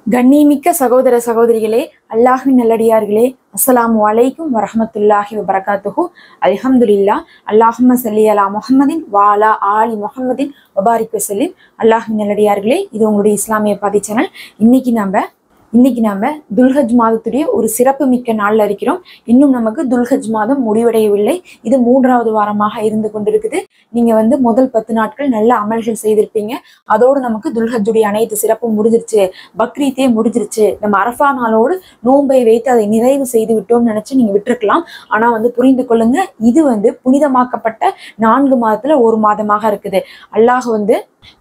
கண்ணியமிக்க சகோதர சகோதரிகளே, அல்லாஹ்வின் நல்லடியார்களே, அஸ்ஸலாமு அலைக்கும் வரஹ்மத்துல்லாஹி வபரகாத்துஹு. அல்ஹம்துலில்லாஹ். அல்லாஹும்ம ஸல்லி அலா முஹம்மதின் வ அலா ஆலி முஹம்மதின் வபாரிக் வஸல்லிம். அல்லாஹ்வின் நல்லடியார்களே, இது உங்களுடைய இஸ்லாமிய பாதி சேனல். இன்னைக்கு நாம துல்ஹஜ் மாதத்துடைய ஒரு சிறப்பு மிக்க நாள்ல இருக்கிறோம். இன்னும் நமக்கு துல்ஹஜ் மாதம் முடிவடையவில்லை. இது 3வது வாரமாக இருந்து கொண்டிருக்குது. நீங்க முதல் 10 நாட்கள் நல்ல அமல்கள் செய்திருப்பீங்க. அதோடு நமக்கு துல்ஹஜுடைய அனைத்து சிறப்பும் முடிஞ்சிருச்சு, பக்ரீத்தே முடிஞ்சிருச்சு, நம்ம அரஃபா நாளோடு நோன்பை வைத்து அதை நிறைவு செய்து விட்டோம்னு நினைச்சு நீங்க விட்டுருக்கலாம். ஆனா புரிந்து கொள்ளுங்க, இது புனிதமாக்கப்பட்ட 4 மாதத்துல ஒரு மாதமாக இருக்குது. அல்லாஹ்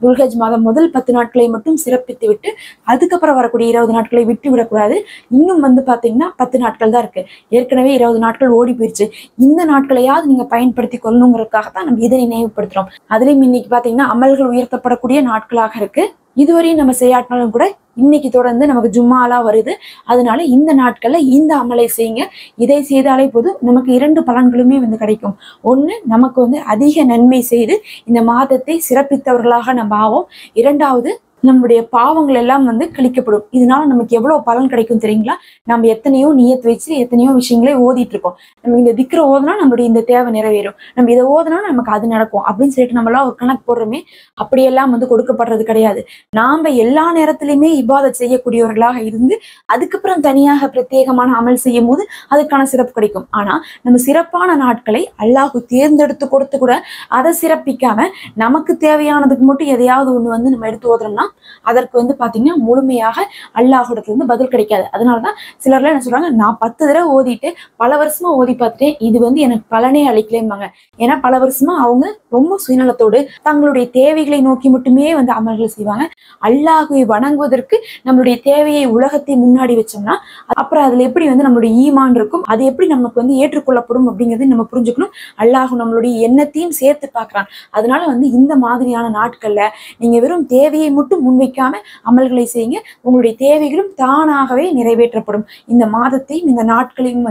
துல்ஹஜ் மாதம் முதல் 10 நாட்களை மட்டும் சிறப்பித்து விட்டு அதுக்கப்புறம் வரக்கூடிய 20 நாட்களை விட்டு விடக்கூடாது. இன்னும் பாத்தீங்கன்னா 10 நாட்கள் தான் இருக்கு. ஏற்கனவே 20 நாட்கள் ஓடி போயிடுச்சு. இந்த நாட்களையாவது நீங்க பயன்படுத்தி கொள்ளணுங்கிறதுக்காகத்தான் நம்ம இதை நினைவுபடுத்துறோம். அதுலயும் இன்னைக்கு பாத்தீங்கன்னா அமல்கள் உயர்த்தப்படக்கூடிய நாட்களாக இருக்கு. இதுவரையும் நம்ம செய்யாட்டினாலும் கூட இன்னைக்கு தொடர்ந்து நமக்கு ஜும்மாலாம் வருது. அதனால இந்த நாட்கள்ல இந்த அமலை செய்யுங்க. இதை செய்தாலே போதும், நமக்கு 2 பலன்களுமே கிடைக்கும். ஒண்ணு, நமக்கு அதிக நன்மை செய்து இந்த மாதத்தை சிறப்பித்தவர்களாக நம்ம ஆவோம். 2வது, நம்முடைய பாவங்கள் எல்லாம் கழிக்கப்படும். இதனால நமக்கு எவ்வளவு பலன் கிடைக்கும் தெரியுங்களா? நம்ம எத்தனையோ நியத் வச்சு எத்தனையோ விஷயங்களே ஓதிட்டு இருக்கோம். நம்ம இந்த திக்ர ஓதுனா நம்மளுடைய இந்த தேவை நிறைவேறும், நம்ம இதை ஓதுனா நமக்கு அது நடக்கும் அப்படின்னு சொல்லிட்டு நம்மளாம் ஒரு கணக்கு போடுறோமே. அப்படியெல்லாம் கொடுக்கப்படுறது கிடையாது. நாம எல்லா நேரத்திலையுமே இபாதத் செய்யக்கூடியவர்களாக இருந்து அதுக்கப்புறம் தனியாக பிரத்யேகமான அமல் செய்யும் போது அதுக்கான சிறப்பு கிடைக்கும். ஆனா நம்ம சிறப்பான நாட்களை அல்லாஹ் தேர்ந்தெடுத்து கொடுத்து கூட அதை சிறப்பிக்காம நமக்கு தேவையானதுக்கு மட்டும் எதையாவது ஒண்ணு நம்ம எடுத்து ஓதுறோம்னா அதற்கு பாத்தீங்கன்னா முழுமையாக அல்லாஹ்விடத்துல பதில் கிடைக்காது. அதனாலதான் சிலர்லாம் என்ன சொல்றாங்க, நான் 10 தடவை ஓதிட்டு பல வருஷமா ஓதி பார்த்துட்டேன், இது எனக்கு பலனே அளிக்கலைம்பாங்க. ஏன்னா பல வருஷமா அவங்க ரொம்ப சுயநலத்தோடு தங்களுடைய தேவைகளை நோக்கி மட்டுமே அமல்கள் செய்வாங்க. அல்லாஹ்வை வணங்குவதற்கு நம்மளுடைய தேவையை உலகத்தை முன்னாடி வச்சோம்னா அப்புறம் அதுல எப்படி நம்மளுடைய ஈமான் இருக்கும், அது எப்படி நமக்கு ஏற்றுக்கொள்ளப்படும் அப்படிங்கிறது நம்ம புரிஞ்சுக்கணும். அல்லாஹ் நம்மளுடைய எண்ணத்தையும் சேர்த்து பார்க்கிறான். அதனால இந்த மாதிரியான நாட்கள்ல நீங்க வெறும் தேவையை மட்டும் முன்வைக்காம அமல்களை செய்யுங்க. உங்களுடைய தேவைகளும் தானாகவே நிறைவேற்றப்படும். இந்த மாதத்தையும் இந்த நாட்களையும்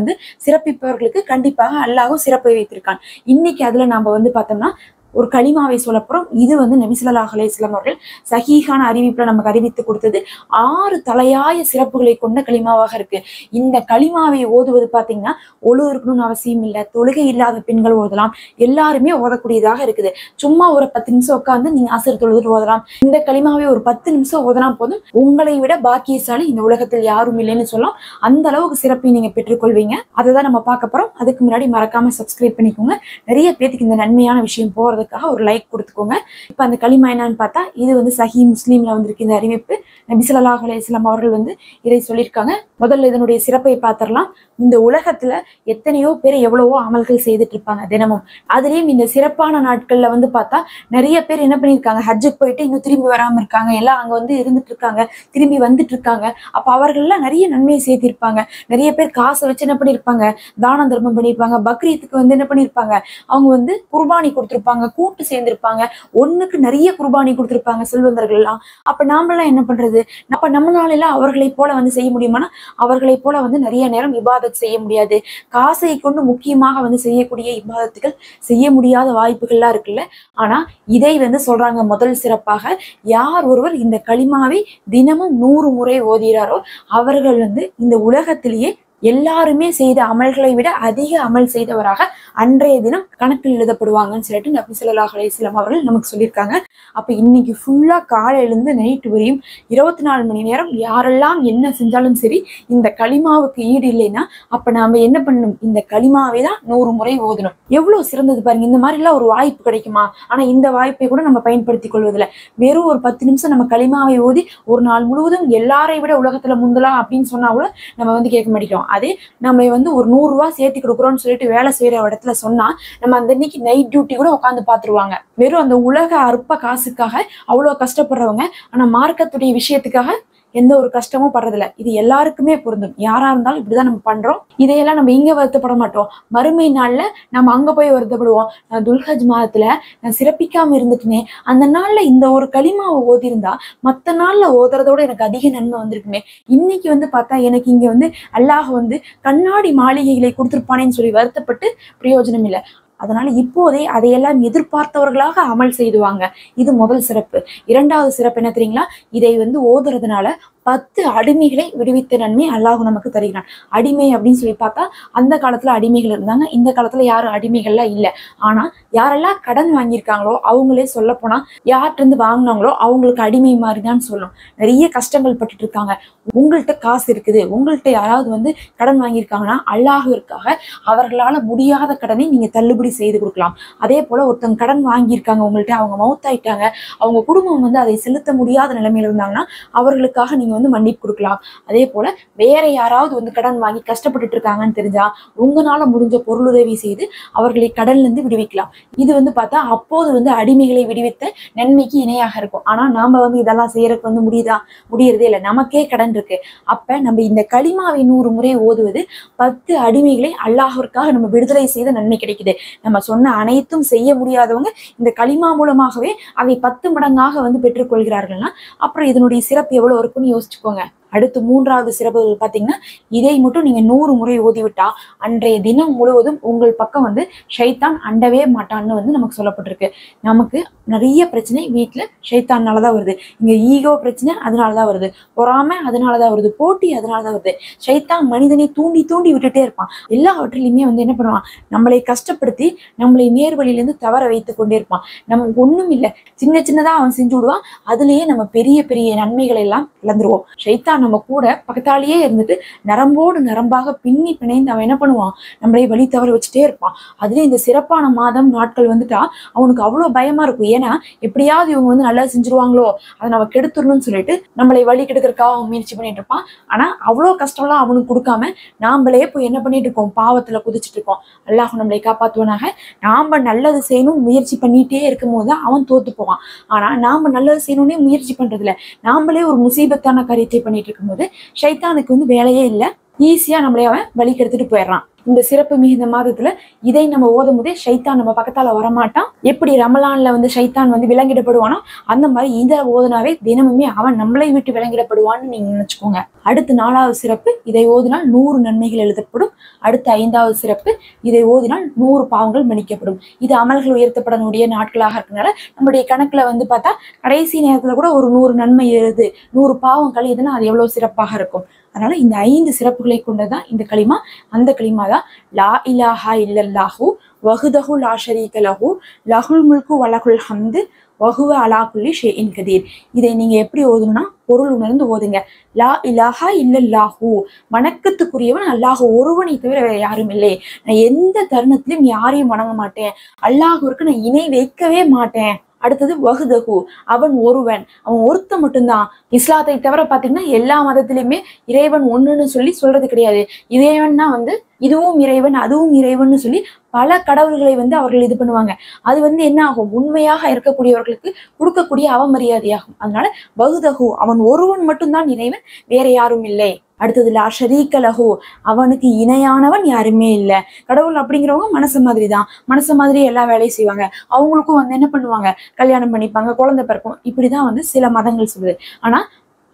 சிறப்பிப்பவர்களுக்கு கண்டிப்பாக அல்லாஹ் சிறப்பை வைத்திருக்கான். இன்னைக்கு அதுல நாம பார்த்தோம்னா ஒரு களிமாவை சொல்லப்போறோம். இது நபி ஸல்லல்லாஹு அலைஹி வஸல்லம் அவர்கள் சஹீஹான அறிவிப்புல நமக்கு அறிவித்து கொடுத்தது 6 தலையாய சிறப்புகளை கொண்ட களிமாவாக இருக்கு. இந்த களிமாவை ஓதுவது பாத்தீங்கன்னா ஒழு இருக்கணும்னு அவசியம் இல்லை. தொழுகை இல்லாத பெண்கள் ஓதலாம், எல்லாருமே ஓதக்கூடியதாக இருக்குது. சும்மா ஒரு 10 நிமிஷம் உட்கார்ந்து நீங்க அசர் தொழுதுட்டு ஓதலாம். இந்த களிமாவை ஒரு 10 நிமிஷம் ஓதலாம் போதும். உங்களை விட பாக்கியசாலி இந்த உலகத்தில் யாரும் இல்லைன்னு சொல்லலாம். அந்த அளவுக்கு சிறப்பை நீங்க பெற்றுக்கொள்வீங்க. அதை தான் நம்ம பார்க்க போறோம். அதுக்கு முன்னாடி மறக்காம சப்ஸ்கிரைப் பண்ணிக்கோங்க. நிறைய பேருக்கு இந்த நன்மையான விஷயம் போறது ஒரு லைக் கொடுத்துக்கோங்க. இப்ப அந்த களிமா என்னன்னு பார்த்தா, இது சஹீஹ் முஸ்லிம்ல வந்திருக்கு இந்த அறிவிப்பு. நபி ஸல்லல்லாஹு அலைஹி வஸல்லம் அவர்கள் இதை சொல்லியிருக்காங்க. முதல்ல இதனுடைய சிறப்பை பார்த்திடலாம். இந்த உலகத்துல எத்தனையோ பேர் எவ்வளவோ அமல்கள் செய்துட்டு இருப்பாங்க தினமும். அதுலயும் இந்த சிறப்பான நாட்கள்ல பார்த்தா நிறைய பேர் என்ன பண்ணிருக்காங்க, ஹஜ்ஜுக்கு போயிட்டு இன்னும் திரும்பி வராம இருக்காங்க. எல்லாம் அங்க இருந்துட்டு இருக்காங்க, திரும்பி வந்துட்டு இருக்காங்க. அப்ப அவர்கள்லாம் நிறைய நன்மையை சேர்த்திருப்பாங்க. நிறைய பேர் காசை வச்சு என்ன பண்ணிருப்பாங்க, தான தர்மம் பண்ணிருப்பாங்க. பக்ரீத்துக்கு என்ன பண்ணிருப்பாங்க, அவங்க குர்பானி கொடுத்திருப்பாங்க, கூட்டு சேர்ந்திருப்பாங்க. ஒண்ணுக்கு நிறைய குர்பானி கொடுத்திருப்பாங்க செல்வந்தர்கள் எல்லாம். அப்ப நாமெல்லாம் என்ன பண்றது? அப்ப நம்மளால எல்லாம் அவர்களை போல செய்ய முடியுமானா அவர்களை போல நிறைய நேரம் இபாதத் செய்ய முடியாது. காசை கொண்டு முக்கியமாக செய்யக்கூடிய இபாதத்துகள் செய்ய முடியாத வாய்ப்புகள்லாம் இருக்குல்ல. ஆனா இதை சொல்றாங்க முதல் சிறப்பாக, யார் ஒருவர் இந்த களிமாவை தினமும் 100 முறை ஓதுகிறாரோ அவர்கள் இந்த உலகத்திலேயே எல்லாருமே செய்த அமல்களை விட அதிக அமல் செய்தவராக அன்றைய தினம் கணக்கில் எழுதப்படுவாங்கன்னு சொல்லிட்டு நபி ஸல்லல்லாஹு அலைஹி வஸல்லம் அவர்கள் நமக்கு சொல்லியிருக்காங்க. அப்ப இன்னைக்கு ஃபுல்லா காலையிலிருந்து நைட்டு வரையும் 24 மணி நேரம் யாரெல்லாம் என்ன செஞ்சாலும் சரி, இந்த களிமாவுக்கு ஈடு இல்லைன்னா அப்ப நாம என்ன பண்ணணும், இந்த களிமாவை தான் 100 முறை ஓதணும். எவ்வளவு சிறந்தது பாருங்க. இந்த மாதிரி எல்லாம் ஒரு வாய்ப்பு கிடைக்குமா? ஆனா இந்த வாய்ப்பை கூட நம்ம பயன்படுத்திக் கொள்வதில்லை. வெறும் ஒரு 10 நிமிஷம் நம்ம களிமாவை ஓதி ஒரு நாள் முழுவதும் எல்லாரை விட உலகத்துல முந்தலாம் அப்படின்னு சொன்னா கூட நம்ம கேட்க மாட்டோம். அதே நம்ம ஒரு 100 ரூபாய் சேர்த்து கொடுக்குறோம்னு சொல்லிட்டு வேலை செய்யற இடத்துல சொன்னா நம்ம அந்த இன்னைக்கு நைட் டியூட்டி கூட உட்காந்து பாத்துருவாங்க. வெறும் அந்த உலக அற்ப காசுக்காக அவ்வளவு கஷ்டப்படுறவங்க, ஆனா மார்க்கத்துடைய விஷயத்துக்காக எந்த ஒரு கஷ்டமும் படுறதில்ல. இது எல்லாருக்குமே பொருந்தும். யாரா இருந்தாலும் இப்படிதான் நம்ம பண்றோம். இதையெல்லாம் நம்ம இங்க வருத்தப்பட மாட்டோம். மறுமை நாள்ல நம்ம அங்க போய் வருத்தப்படுவோம். நான் துல்ஹஜ் மாதத்துல நான் சிறப்பிக்காம இருந்துட்டுனே, அந்த நாள்ல இந்த ஒரு களிமாவை ஓதிருந்தா மத்த நாள்ல ஓதுறதோட எனக்கு அதிக நன்மை வந்திருக்குமே. இன்னைக்கு பார்த்தா எனக்கு இங்க அல்லாஹ் கண்ணாடி மாளிகைகளை கொடுத்திருப்பானேன்னு சொல்லி வருத்தப்பட்டு பிரயோஜனம் இல்லை. அதனால இப்போதே அதையெல்லாம் எதிர்பார்த்தவர்களாக அமல் செய்துவாங்க. இது முதல் சிறப்பு. 2வது சிறப்பு என்ன தெரியுங்களா? இதை ஓதுறதுனால 10 அடிமைகளை விடுவித்த நன்மை அல்லாஹ் நமக்கு தருகிறான். அடிமை அப்படின்னு சொல்லி பார்த்தா அந்த காலத்துல அடிமைகள் இருந்தாங்க, இந்த காலத்துல யாரும் அடிமைகள்லாம் இல்லை. ஆனா யாரெல்லாம் கடன் வாங்கியிருக்காங்களோ அவங்களே சொல்ல போனா யார்கிட்ட இருந்து வாங்கினாங்களோ அவங்களுக்கு அடிமை மாதிரிதான் சொல்லும். நிறைய கஷ்டங்கள் பட்டுட்டு இருக்காங்க. உங்கள்கிட்ட காசு இருக்குது, உங்கள்கிட்ட யாராவது வந்து கடன் வாங்கியிருக்காங்கன்னா அல்லாஹ்விற்காக அவர்களால முடியாத கடனை நீங்க தள்ளுபடி செய்து கொடுக்கலாம். அதே போல ஒருத்தவங்க கடன் வாங்கியிருக்காங்க உங்கள்கிட்ட, அவங்க மௌத்தாயிட்டாங்க, அவங்க குடும்பம் வந்து அதை செலுத்த முடியாத நிலைமையில இருந்தாங்கன்னா அவர்களுக்காக நீங்க வந்து மன்னிப்பு கொடுக்கலாம். அதே போல வேற யாராவது வந்து கடன் வாங்கி கஷ்டப்பட்டுட்டு இருக்காங்கன்னு தெரிஞ்சா உங்களால முடிஞ்ச பொருளுதவி செய்து அவர்களை கடன்ல இருந்து விடுவிக்கலாம். இது வந்து பார்த்தா அப்போது வந்து அடிமைகளை விடுவித்த நன்மைக்கு இணையாக இருக்கும். ஆனா நாம வந்து இதெல்லாம் செய்யறதுக்கு வந்து முடியறதே இல்லை, நமக்கே கடன் இருக்கு. அப்ப நம்ம இந்த களிமாவை 100 முறை ஓதுவது 10 அடிமைகளை அல்லாஹ்விற்காக நம்ம விடுதலை செய்த நன்மை கிடைக்குது. நம்ம சொன்ன அனைத்தும் செய்ய முடியாதவங்க இந்த களிமா மூலமாகவே அதை 10 மடங்காக வந்து பெற்றுக்கொள்கிறார்கள்னா அப்புறம் இதனுடைய சிறப்பு எவ்வளவு இருக்குன்னு யோசிச்சுக்கோங்க. அடுத்து 3வது சிறப்பு பார்த்தீங்கன்னா, இதை மட்டும் நீங்க 100 முறை ஓதிவிட்டா அன்றைய தினம் முழுவதும் உங்கள் பக்கம் வந்து ஷைத்தான் அண்டவே மாட்டான்னு வந்து நமக்கு சொல்லப்பட்டிருக்கு. நமக்கு நிறைய பிரச்சனை வீட்டுல ஷைத்தான்னாலதான் வருது. இங்க ஈகோ பிரச்சனை அதனாலதான் வருது, பொறாமை அதனாலதான் வருது, போட்டி அதனாலதான் வருது. ஷைத்தான் மனிதனை தூண்டி தூண்டி விட்டுட்டே இருப்பான். எல்லாவற்றிலையுமே வந்து என்ன பண்ணுவான், நம்மளை கஷ்டப்படுத்தி நம்மளை நேர்வழியிலிருந்து தவற வைத்து கொண்டே இருப்பான். நமக்கு ஒண்ணும் இல்லை, சின்ன சின்னதா அவன் செஞ்சு விடுவான். அதுலயே நம்ம பெரிய பெரிய நன்மைகளை எல்லாம் இழந்துருவோம். ஷைத்தான் நம்ம கூட பக்கத்தாலேயே இருந்துட்டு நரம்போடு நரம்பாக பின்னி பிணைந்து அவன் என்ன பண்ணுவான், நம்மளை வழி தவற வச்சுட்டே இருப்பான். அதுல இந்த சிறப்பான மாதம் நாட்கள் வந்துட்டா அவனுக்கு அவ்வளவு பயமா இருக்கும். ஏன்னா எப்படியாவது இவங்க வந்து நல்லா செஞ்சிருவாங்களோ, அதை நம்ம கெடுத்துடணும்னு சொல்லிட்டு நம்மளை வழி கெடுக்கிறதுக்காக அவன் முயற்சி பண்ணிட்டு இருப்பான். ஆனா அவ்வளோ கஷ்டம்லாம் அவனுக்கு கொடுக்காம நாமளே போய் என்ன பண்ணிட்டு இருக்கோம், பாவத்துல குதிச்சுட்டு இருக்கோம். அல்லாஹ் நம்மளை காப்பாற்றுவனாக. நாம நல்லது செய்யணும் முயற்சி பண்ணிட்டே இருக்கும் போதுதான் அவன் தோத்து போவான். ஆனா நாம நல்லது செய்யணும்னே முயற்சி பண்றதுல நாமளே ஒரு முசீபத்தான காரியத்தை பண்ணிட்டு இருக்கும்போது ஷைத்தானுக்கு வந்து வேலையே இல்லை, ஈஸியா நம்மளே அவன் வழி கெடுத்துட்டு போயிடுறான். இந்த சிறப்பு மிகுந்த மாதத்துல இதை நம்ம ஓதும் போதே ஷைத்தான் நம்ம பக்கத்தால வரமாட்டான். எப்படி ரமலான்ல வந்து ஷைத்தான் வந்து விலங்கிடப்படுவானோ அந்த மாதிரி இந்த ஓதுனாவே தினமுமே அவன் நம்மளை விட்டு விலங்கிடப்படுவான்னு நீங்க நினைச்சுக்கோங்க. அடுத்து 4வது சிறப்பு, இதை ஓதினால் 100 நன்மைகள் எழுதப்படும். அடுத்து 5வது சிறப்பு, இதை ஓதினால் 100 பாவங்கள் மன்னிக்கப்படும். இது அமல்கள் உயர்த்தப்படக்கூடிய நாட்களாக இருக்கனால நம்மளுடைய கணக்குல வந்து பார்த்தா கடைசி நேரத்துல கூட ஒரு 100 நன்மை எழுது, 100 பாவம் கழியுதுன்னா அது எவ்வளவு சிறப்பாக இருக்கும். அதனால இந்த 5 சிறப்புகளை கொண்டதான் இந்த களிமா. அந்த களிமா தான் லா இலாஹா இல்லல்லாஹு வஹ்தஹு லா ஷரீக லஹு லஹுல் முல்கு வலகுல் ஹம்து வஹுவ அலா குல்லி ஷைஇன் கதீர். இதை நீங்க எப்படி ஓதணும்னா பொருள் உணர்ந்து ஓதுங்க. லா இலாஹா இல்லல்லாஹு, வணக்கத்துக்குரியவன் அல்லாஹ் ஒருவனை தவிர வேற யாரும் இல்லை. நான் எந்த தருணத்திலும் யாரையும் வணங்க மாட்டேன், அல்லாஹ்விற்கு நான் இணை வைக்கவே மாட்டேன். அடுத்தது வஹ்தஹு, அவன் ஒருவன், அவன் ஒருத்த மட்டும்தான். இஸ்லாத்தை தவிர பாத்தீங்கன்னா எல்லா மதத்திலுமே இறைவன் ஒண்ணுன்னு சொல்லி சொல்றது கிடையாது. இறைவன்னா வந்து இதுவும் இறைவன் அதுவும் இறைவன் சொல்லி பல கடவுள்களை வந்து அவர்கள் இது பண்ணுவாங்க. அது வந்து என்ன ஆகும், உண்மையாக இருக்கக்கூடியவர்களுக்கு கொடுக்கக்கூடிய அவமரியாதையாகும். அதனால வஹ்தஹு, அவன் ஒருவன் மட்டும்தான் இறைவன், வேற யாரும் இல்லை. அடுத்தது லா ஷரீக லஹு, அவனுக்கு இணையானவன் யாருமே இல்லை. கடவுள் அப்படிங்கிறவங்க மனசு மாதிரி தான், மனசு மாதிரி எல்லா வேலையும் செய்வாங்க. அவங்களுக்கும் வந்து என்ன பண்ணுவாங்க, கல்யாணம் பண்ணிப்பாங்க, குழந்தை பிறக்கும். இப்படிதான் வந்து சில மதங்கள் சொல்லுது. ஆனா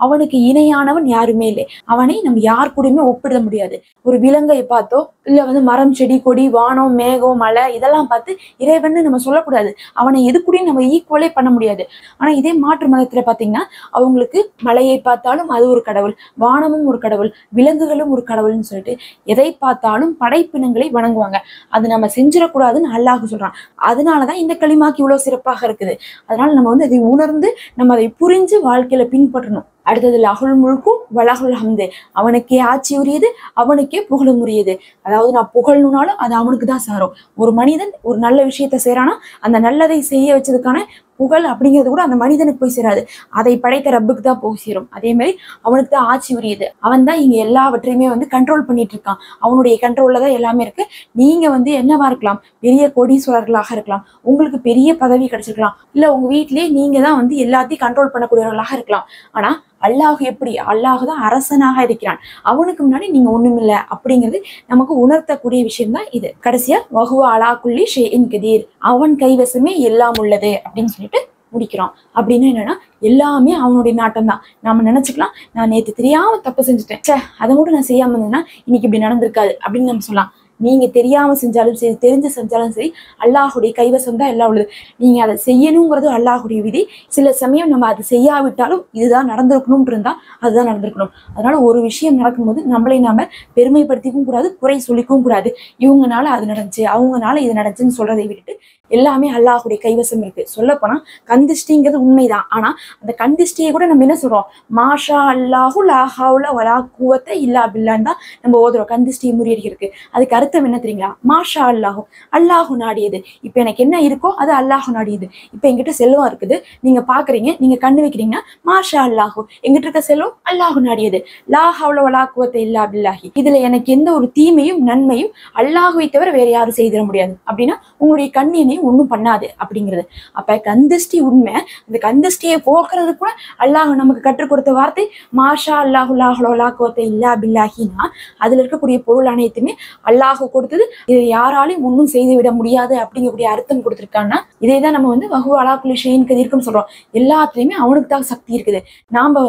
அவனுக்கு இணையானவன் யாருமே இல்லை. அவனை நம்ம யார் கூடயுமே ஒப்பிட முடியாது. ஒரு விலங்கை பார்த்தோ இல்ல வந்து மரம் செடி கொடி வானம் மேகம் மலை இதெல்லாம் பார்த்து இறைவன் நம்ம சொல்லக்கூடாது. அவனை எது கூடயும் நம்ம ஈக்குவலே பண்ண முடியாது. ஆனா இதே மாற்று மதத்துல பாத்தீங்கன்னா அவங்களுக்கு மலையை பார்த்தாலும் அது ஒரு கடவுள், வானமும் ஒரு கடவுள், விலங்குகளும் ஒரு கடவுள்னு சொல்லிட்டு எதை பார்த்தாலும் படைப்பினங்களை வணங்குவாங்க. அது நம்ம செஞ்சிடக்கூடாதுன்னு அல்லாஹ் சொல்றான். அதனாலதான் இந்த களிமாக்கு இவ்வளவு சிறப்பாக இருக்குது. அதனால நம்ம வந்து அதை உணர்ந்து நம்ம அதை புரிஞ்சு வாழ்க்கையில பின்பற்றணும். அடுத்தது லஹுல் முல்கு வலகுல் ஹம்து, அவனுக்கே ஆட்சி உரியது, அவனுக்கே புகழும் உரியது. அதாவது நான் புகழணும்னாலும் அது அவனுக்கு தான் சாரும். ஒரு மனிதன் ஒரு நல்ல விஷயத்த செய்யறானா அந்த நல்லதை செய்ய வச்சதுக்கான புகழ் அப்படிங்கிறது கூட அந்த மனிதனுக்கு போய் சேராது, அதை படைத்த ரப்புக்கு தான் போய் சேரும். அதே மாதிரி அவனுக்கு தான் ஆட்சி உரியது. அவன் தான் இங்க எல்லாவற்றையுமே வந்து கண்ட்ரோல் பண்ணிட்டு இருக்கான். அவனுடைய கண்ட்ரோல்ல தான் எல்லாமே இருக்கு. நீங்க வந்து என்னவா இருக்கலாம், பெரிய கோடீஸ்வரர்களாக இருக்கலாம், உங்களுக்கு பெரிய பதவி கிடைச்சிருக்கலாம், இல்ல உங்க வீட்லயே நீங்க தான் வந்து எல்லாத்தையும் கண்ட்ரோல் பண்ணக்கூடியவர்களாக இருக்கலாம். ஆனா அல்லாஹ் எப்படி, அல்லாஹ் தான் அரசனாக இருக்கிறான், அவனுக்கு முன்னாடி நீங்க ஒண்ணுமில்லை அப்படிங்கிறது நமக்கு உணர்த்தக்கூடிய விஷயம் தான் இது. கடைசியா வஹுவ அலா குல்லி ஷைஇன் கதீர், அவன் கைவசமே எல்லாம் உள்ளது அப்படின்னு சொல்லிட்டு முடிக்கிறோம். அப்படின்னு என்னன்னா எல்லாமே அவனுடைய நாட்டம் தான். நாம நினைச்சுக்கலாம் நான் நேற்று தெரியாம தப்பு செஞ்சுட்டேன், அதை மட்டும் நான் செய்யாம இருந்தேன்னா இன்னைக்கு இப்படி நடந்திருக்காது அப்படின்னு நம்ம சொல்லலாம். நீங்க தெரியாம செஞ்சாலும் சரி, தெரிஞ்சு செஞ்சாலும் சரி, அல்லாஹுடைய கைவசம் தான் எல்லாம் உள்ளது. நீங்க அதை செய்யணுங்கிறது அல்லாஹுடைய விதி. சில சமயம் நம்ம அதை செய்யாவிட்டாலும் இதுதான் நடந்திருக்கணும்னு இருந்தா அதுதான் நடந்திருக்கணும். அதனால ஒரு விஷயம் நடக்கும்போது நம்மளை நாம பெருமைப்படுத்திக்கவும் கூடாது, குறை சொல்லிக்கவும் கூடாது. இவங்கனால அது நடந்துச்சு, அவங்கனால இது நடந்துச்சுன்னு சொல்றதை விட்டுட்டு எல்லாமே அல்லாஹுடைய கைவசம் இருக்கு. சொல்ல போனா கந்திஷ்டிங்கிறது உண்மைதான். ஆனா அந்த கந்திஷ்டியை கூட நம்ம என்ன சொல்றோம், மாஷா அல்லாஹு லா ஹவுல வலா குவத்த இல்லா பில்லான்னு தான் நம்ம ஓதுறோம் கந்திஷ்டியை முறியடிக்கிறதுக்கு. அதுக்கு அர்த்தம் என்ன தெரியுங்களா? மாஷா அல்லாஹு, அல்லாஹு நாடியது. இப்ப எனக்கு என்ன இருக்கோ அது அல்லாஹு நாடியது. இப்ப எங்கிட்ட செல்வம் இருக்குது, நீங்க பாக்குறீங்க, நீங்க கண்ணு வைக்கிறீங்கன்னா மாஷா அல்லாஹு, எங்கிட்ட இருக்க செல்வம் அல்லாஹு நாடியது. லா ஹவுல வலா குவத்த இல்லா பில்லாஹி. இதுல எனக்கு எந்த ஒரு தீமையும் நன்மையும் அல்லாஹுவை தவிர வேற யாரும் செய்திட முடியாது. அப்படின்னா உங்களுடைய கண்ணினை ஒண்ணும் பண்ணாது அப்படிங்கிறது. அப்ப கந்திஷ்டி உண்மை. இந்த கந்திஷ்டியை போக்குறது கூட அல்லாஹ் நமக்கு கற்றுக் கொடுத்த வார்த்தை மாஷா அல்லாஹு லா ஹவுல வலா குவத்த இல்லா பில்லாஹினா, அதுல இருக்கக்கூடிய பொருள் அனைத்துமே அல்லாஹு கொடுத்தது, இதை யாராலையும் ஒன்றும் செய்து விட முடியாது அப்படிங்கக்கூடிய அர்த்தம் கொடுத்திருக்காங்கன்னா, இதைதான் நம்ம வஹுவ அலா குல்லி ஷைஇன் கதீர்னு சொல்றோம். எல்லாத்துலயுமே அவனுக்கு தான் சக்தி இருக்குது. நாம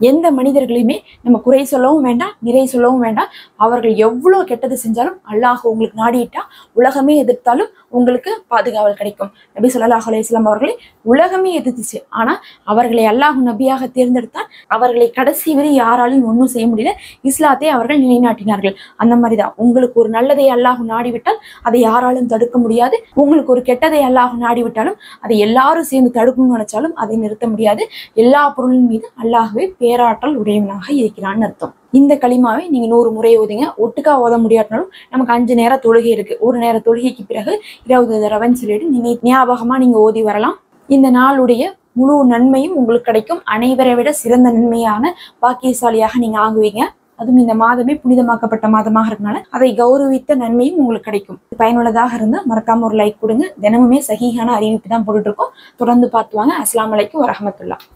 எந்த மனிதர்களையுமே நம்ம குறை சொல்லவும் வேண்டாம், நிறை சொல்லவும் வேண்டாம். அவர்கள் எவ்வளவு கெட்டது செஞ்சாலும் அல்லாஹ் உங்களுக்கு நாடிட்டா உலகமே எதிர்த்தாலும் உங்களுக்கு பாதுகாவல் கிடைக்கும். நபி ஸல்லல்லாஹு அலைஹி வஸல்லம் அவர்களை உலகமே எதிர்த்துச்சு, ஆனா அவர்களை அல்லாஹ் நபியாக தேர்ந்தெடுத்தால் அவர்களை கடைசி வரை யாராலும் ஒன்றும் செய்ய முடியல. இஸ்லாத்தை அவர்கள் நிலைநாட்டினார்கள். அந்த மாதிரிதான் உங்களுக்கு ஒரு நல்லதை அல்லாஹ் நாடிவிட்டால் அதை யாராலும் தடுக்க முடியாது. உங்களுக்கு ஒரு கெட்டதை அல்லாஹ் நாடிவிட்டாலும் அதை எல்லாரும் சேர்ந்து தடுக்கணும்னு நினைச்சாலும் அதை நிறுத்த முடியாது. எல்லா பொருளின் மீது அல்லாஹ்வே பேராற்றல் உடையவனாக இருக்கிறான்னு அர்த்தம். இந்த களிமாவை நீங்க 100 முறை ஓதுங்க. ஒட்டுக்கா ஓத முடியாட்டினாலும் நமக்கு 5 நேர தொழுகை இருக்கு. ஒரு நேர தொழுகைக்கு பிறகு 20 தடவைன்னு சொல்லிட்டு நீங்க ஞாபகமா நீங்க ஓதி வரலாம். இந்த நாளுடைய முழு நன்மையும் உங்களுக்கு கிடைக்கும். அனைவரை விட சிறந்த நன்மையான பாக்கியசாலியாக நீங்க ஆகுவீங்க. அதுவும் இந்த மாதமே புனிதமாக்கப்பட்ட மாதமாக இருக்கனால அதை கௌரவித்த நன்மையும் உங்களுக்கு கிடைக்கும். பயனுள்ளதாக இருந்தா மறக்காம ஒரு லைக் கொடுங்க. தினமுமே சஹீஹான அறிவிப்பு தான் போட்டுட்டு இருக்கோம். தொடர்ந்து பார்த்து வாங்க. அஸ்ஸலாமு அலைக்கும் வரஹ்மத்துல்லாஹ்.